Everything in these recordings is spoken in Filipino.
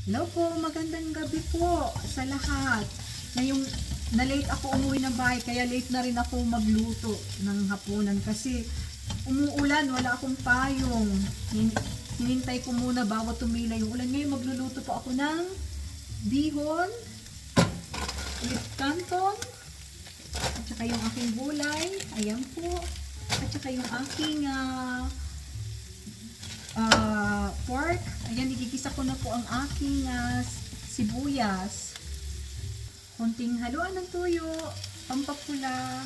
Hello po, magandang gabi po sa lahat. Ngayong na-late ako umuwi ng bahay, kaya late na rin ako magluto ng hapunan kasi umuulan, wala akong payong. Hinintay ko muna bago tumila yung ulan. Ngayon magluluto po ako ng bihon with canton at saka yung aking gulay. Ayan po. At saka yung aking pork. Ayan, igigisa ko na po ang aking sibuyas. Konting haluan ng tuyo, pampapula.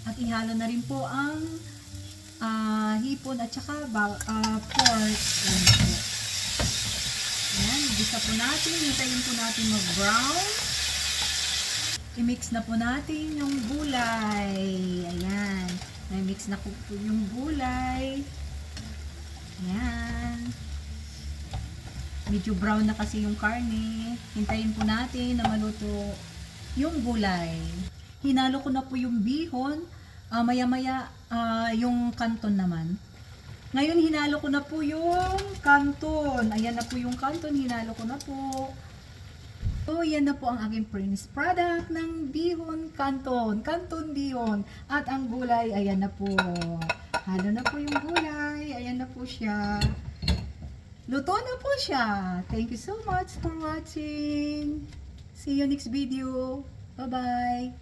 At ihalo na rin po ang hipon at saka pork. Ayan po. Ayan, igisa po natin. Hintayin po natin mag-brown. I-mix na po natin yung gulay. Ayan. Na-mix na po yung gulay. Ayan. Medyo brown na kasi yung karne. Hintayin po natin na maluto yung gulay. Hinalo ko na po yung bihon. Maya-maya yung canton naman. Ngayon hinalo ko na po yung canton. Ayan na po yung canton. Hinalo ko na po. So, yan na po ang aking finished product ng bihon canton. Canton bihon. At ang gulay, ayan na po. Halo na po yung gulay. Ayan na po siya. Luto na po siya. Thank you so much for watching. See you next video. Bye-bye.